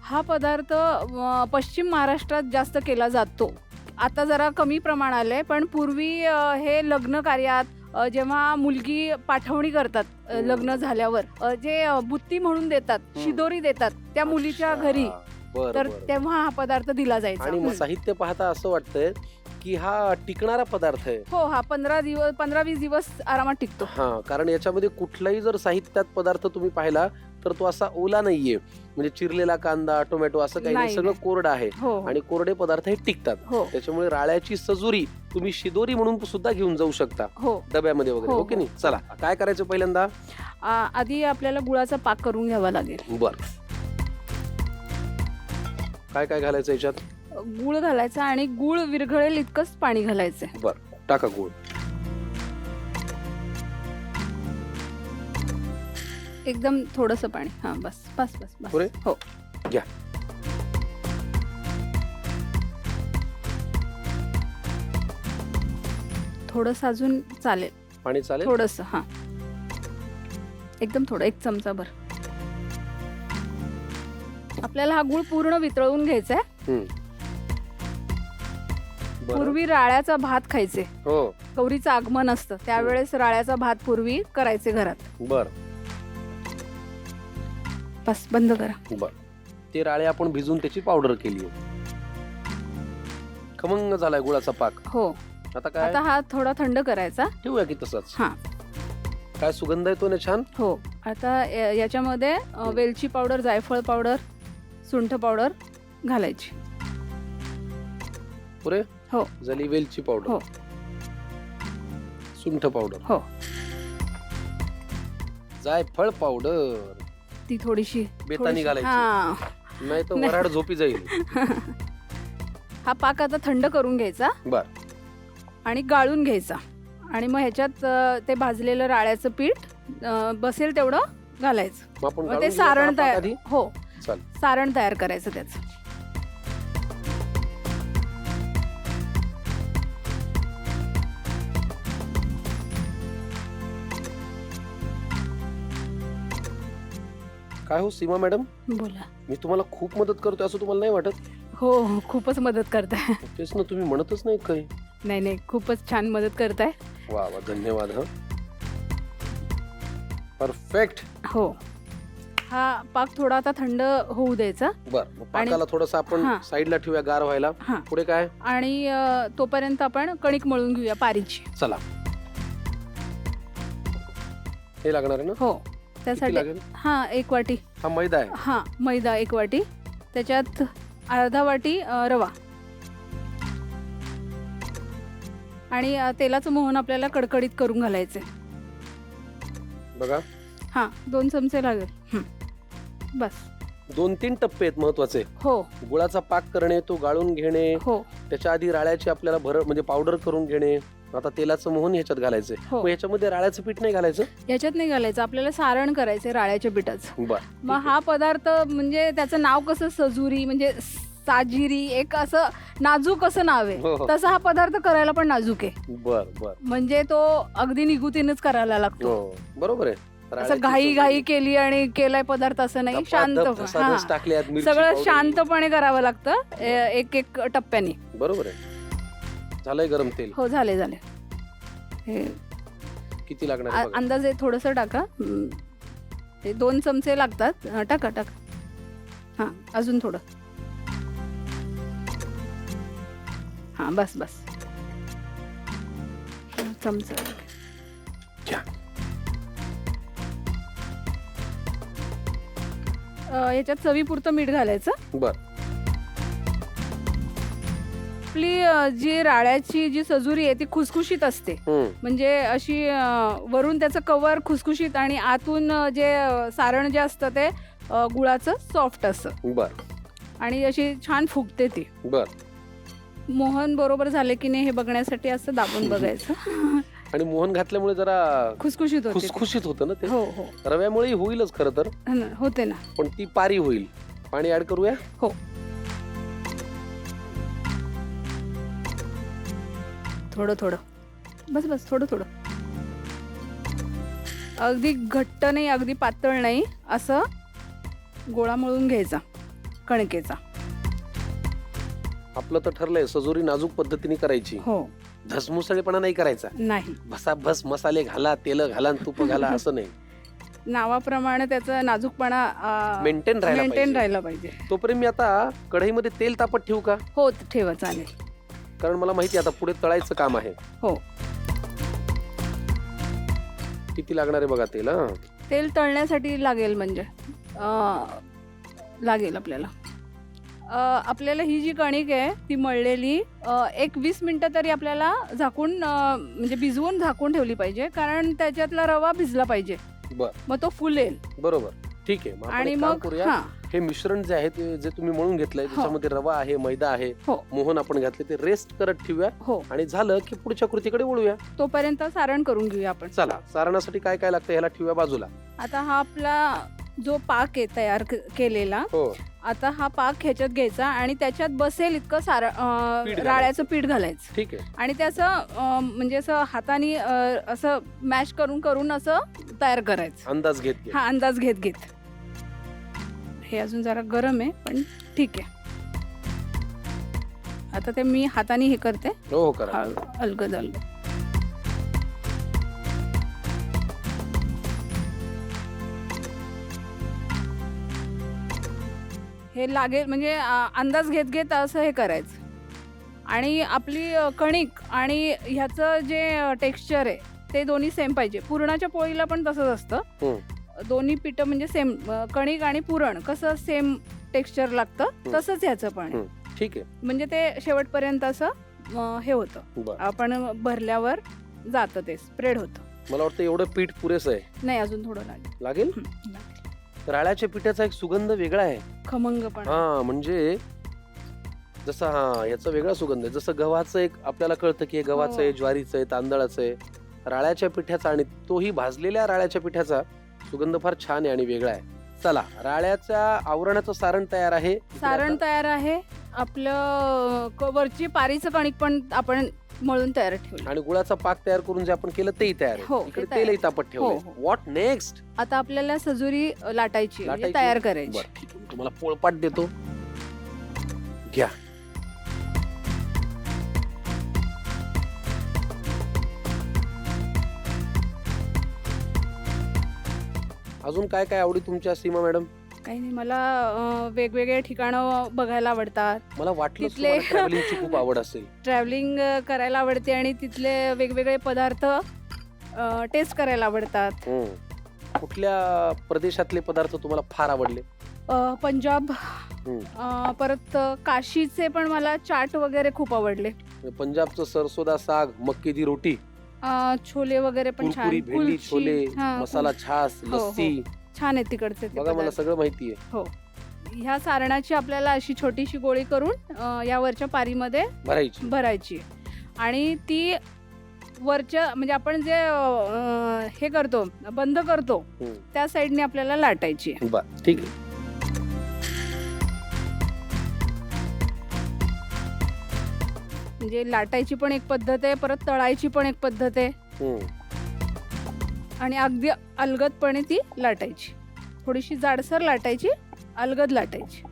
हा पदार्थ पश्चिम महाराष्ट्रात जास्त केला जातो. आता जरा कमी प्रमाण आलंय, पण पूर्वी हे लग्न कार्यात जेव्हा मुलगी पाठवणी करतात लग्न झाल्यावर जे बुत्ती म्हणून देतात, शिदोरी देतात त्या मुलीच्या घरी, तर तेव्हा हा पदार्थ दिला जायचा. आणि साहित्य पाहता असं वाटतंय की हा टिकणारा पदार्थ आहे. हो, हा 15-20 दिवस आरामात टिकतो. हा, कारण याच्यामध्ये कुठलाही जर साहित्यात पदार्थ तुम्ही पाहिला तर तो असा ओला नाहीये, म्हणजे चिरलेला कांदा, टोमॅटो असं काही नाही, सगळं कोरडं आहे. आणि कोरडे पदार्थ हे टिकतात. त्याच्यामुळे राळ्याची सजुरी तुम्ही शिदोरी म्हणून सुद्धा घेऊन जाऊ शकता डब्यामध्ये वगैरे. ओके नाही, चला काय करायचं पहिल्यांदा? आधी आपल्याला गुळाचा पाक करून घ्यावा लागेल. बर, काय काय घालायचं याच्यात? गुळ घालायचा आणि गुळ विरघळेल इतकंच पाणी घालायचं. बर, टाका गुळ. एकदम थोडंसं पाणी. हा, बस बस बस बस. पुरे? हो, घ्या. थोडंसं अजून चालेल. पाणी चालेल? थोडंसं, हा, एकदम थोडं, 1 चमचाभर. आपल्याला हा गुळ पूर्ण वितळवून घ्यायचा आहे. पूर्वी राळ्याचा भात खायचे. हो, गौरीचं आगमन असतं त्यावेळेस राळ्याचा भात पूर्वी करायचे घरात. बर, बस बंद करा. बर, ते राळे आपण भिजून त्याची पावडर केली. खमंग झालाय गुळाचा पाक. हो, आता काय? आता हा थोडा थंड करायचा. ठेवूया की तसंच? हा. काय सुगंध येतो ना छान. हो, आता याच्यामध्ये वेलची पावडर, जायफळ पावडर, सुंठ पावडर घालायची. पुरे? हो, झाली वेलची पावडर. हो, सुंठ पावडर. हो, जायफळ पावडर. ती थोडीशी बेतानी घालायची. हा, नाही तर वराड झोपी जाईल. हा पाक आता थंड करून घ्यायचा. बर, आणि गाळून घ्यायचा. आणि मग ह्याच्यात ते भाजलेलं राळ्याचं पीठ बसेल तेवढं घालायचं. मग ते सारण तयार. हो, सारण तयार करायचं त्याचं. काय हो सीमा मॅडम, बोला. मी तुम्हाला खूप मदत करतोय असं तुम्हाला नाही वाटत? हो, खूपच मदत करताय. तेच ना, तुम्ही म्हणतच नाही काही. नाही नाही, खूपच छान मदत करताय. वा वा, धन्यवाद. हा, परफेक्ट. हो, हा पाक थोडा आता थंड होऊ द्यायचा. बर, पाकाला थोडंसं आपण साईडला ठेवूया गार व्हायला. पुढे काय? आणि तोपर्यंत आपण कणिक मळून घेऊया पारीची. चला, हे लागणार आहे ना? हो, त्यासाठी हा 1 वाटी. हा मैदा आहे? हा, मैदा 1 वाटी. त्याच्यात अर्धा वाटी रवा. आणि तेलाचं मोहन आपल्याला कडकडीत करून घालायचे. बघा, हा 2 चमचे लागेल. बस. 2-3 टप्पे आहेत महत्वाचे. हो, गुळाचा पाक करणे, तो गाळून घेणे. हो, त्याच्या आधी राळ्याची आपल्याला म्हणजे पावडर करून घेणे. आता तेलाचं मोहन ह्याच्यात घालायचंय. मग ह्याच्यामध्ये राळ्याचं पीठ नाही घालायचं? याच्यात नाही घालायचं, आपल्याला सारण करायचंय राळ्याच्या पिठाचं. मग हा पदार्थ म्हणजे त्याचं नाव कसं सजुरी, म्हणजे साजिरी, एक असं नाजूक असं नाव आहे, तसं हा पदार्थ करायला पण नाजूक आहे. बर बर, म्हणजे तो अगदी निगुतीनच करायला लागतो. बरोबर आहे. असं घाई केली आणि केलाय पदार्थ असं नाही. शांत, सगळं शांतपणे करावं लागतं, एक एक टप्प्याने. बरोबर आहे. झालंय गरम तेल? हो, झाले. हे किती लागणार? अंदाजे थोडस टाका. 2 चमचे लागतात. टाका. हा, अजून थोडं. हा, बस चमचा. याच्यात चवीपुरतं मीठ घालायचं. बर, आपली जी राळ्याची जी सजुरी आहे ती खुसखुशीत असते. म्हणजे अशी वरून त्याचं कवर खुसखुशीत आणि आतून जे सारण जे असतं ते गुळाचं सॉफ्ट असतं. बर, आणि अशी छान फुगते ती. बर, मोहन बरोबर झाले की नाही हे बघण्यासाठी असं दाबून बघायचं. आणि मोहन घातल्यामुळे जरा खुसखुशीत होतं ना ते. हो, रव्यामुळे होईलच खरं तर. होते ना, पण ती पारी होईल. पाणी ऍड करूया. हो, थोडं. बस थोडं. अगदी घट्ट नाही, अगदी पातळ नाही, असं गोळा मळून घ्यायचा. कणकेचा. आपलं तर ठरलंय सजोरी नाजूक पद्धतीने करायची, हो धसमुसळेपणा नाही करायचा. नाही, भसाभस मसाले घाला, तेल घाला, तूप घाला असं नाही. नावाप्रमाणे त्याचा नाजूकपणा मेंटेन राहायला पाहिजे. तोपर्यंत मी आता कढईमध्ये तेल तापत ठेवू का? हो ठेवा, चालेल. कारण मला माहिती आता पुढे तळायचं काम आहे. हो. किती लागणार आहे बघा तेल. तेल तळण्यासाठी लागेल, म्हणजे लागेल आपल्याला. आपल्याला ही जी कणिक आहे ती मळलेली 20 मिनिटं तरी आपल्याला झाकून म्हणजे भिजवून झाकून ठेवली पाहिजे, कारण त्याच्यातला रवा भिजला पाहिजे. मग तो फुलेल. बरोबर, ठीक आहे. आणि मग हे मिश्रण जे आहे ते जे तुम्ही मळून घेतलंय त्याच्यामध्ये रवा आहे, मैदा आहे, मोहन आपण घातले, ते रेस्ट करत ठेवूया. आणि झालं की पुढच्या कृतीकडे वळूया. तोपर्यंत सारण करून घेऊया आपण. चला, सारणासाठी काय काय लागतं ह्याला ठेवूया बाजूला. आता हा आपला जो पाक आहे तयार केलेला, आता हा पाक ह्याच्यात घ्यायचा आणि त्याच्यात बसेल इतकं राळ्याचं पीठ घालायचं. ठीक आहे. आणि त्याचं म्हणजे असं हाताने असं मॅश करून करून असं तयार करायचं. अंदाज घेत. हा, अंदाज घेत घेत. हे अजून जरा गरम आहे पण ठीक आहे. आता ते मी हाताने हे करते. हो, करा. अलगद अलगद. हे लागेल म्हणजे अंदाज घेत घेत असं हे करायचं. आणि आपली कणिक आणि ह्याचं जे टेक्स्चर आहे ते दोन्ही सेम पाहिजे. पुरणाच्या पोळीला पण तसंच असतं. दोन्ही पिठं म्हणजे सेम, कणिक आणि पुरण कसं सेम टेक्स्चर लागतं तसंच ह्याचं पण. ठीक आहे. म्हणजे ते शेवटपर्यंत असं हे होतं, आपण भरल्यावर जातं, ते स्प्रेड होतं. मला वाटतं एवढं पीठ पुरेसं आहे. नाही, अजून थोडं लागेल. राळ्याच्या पिठाचा एक सुगंध वेगळा आहे, खमंग पण. म्हणजे जसं याचा वेगळा सुगंध आहे. जसं गव्हाचं एक आपल्याला कळतं की गव्हाचं आहे, ज्वारीचं आहे, तांदळाचं आहे. राळ्याच्या पिठाचा आणि तोही भाजलेल्या राळ्याच्या पिठाचा सुगंध फार छान आहे आणि वेगळा आहे. चला, राळ्याच्या आवरणाचं सारण तयार आहे. आपलं वरची पारीचं कणिक पण आपण मळून तयार ठेवलं आणि गुळाचा पाक तयार करून जे आपण केलं तेही तयार आहे. इकडे तेलही तापत ठेवलं. What next? आता आपल्याला सजुरी लाटायची, तयार करायची. ठीक आहे, तुम्हाला पोळपाट देतो, घ्या. अजून काय काय आवडी तुमच्या सीमा मॅडम? काही नाही, मला वेगवेगळे ठिकाणं बघायला आवडतात. मला वाटलं ट्रॅव्हलिंगची खूप आवड असेल. ट्रॅव्हलिंग करायला आवडते आणि तिथले वेगवेगळे पदार्थ टेस्ट करायला आवडतात. कुठल्या प्रदेशातले पदार्थ तुम्हाला फार आवडले? पंजाब, परत काशीचे पण मला चाट वगैरे खूप आवडले. पंजाबचं सरसोदा साग, मक्की दी रोटी, छोले वगैरे पण छान, भेंडी छोले, मसाला छास, लस्सी छान आहे तिकडचे. बघा, मला सगळं माहिती आहे. हो. ह्या सारणाची आपल्याला अशी छोटीशी गोळी करून यावरच्या पारीमध्ये भरायची आणि ती वरच्या म्हणजे आपण जे हे करतो, बंद करतो, त्या साईडने आपल्याला लाटायची. ठीक आहे. म्हणजे लाटायची पण एक पद्धत आहे, परत तळायची पण एक पद्धत आहे. आणि अगदी अलगदपणे ती लाटायची. थोडीशी जाडसर लाटायची, अलगद लाटायची.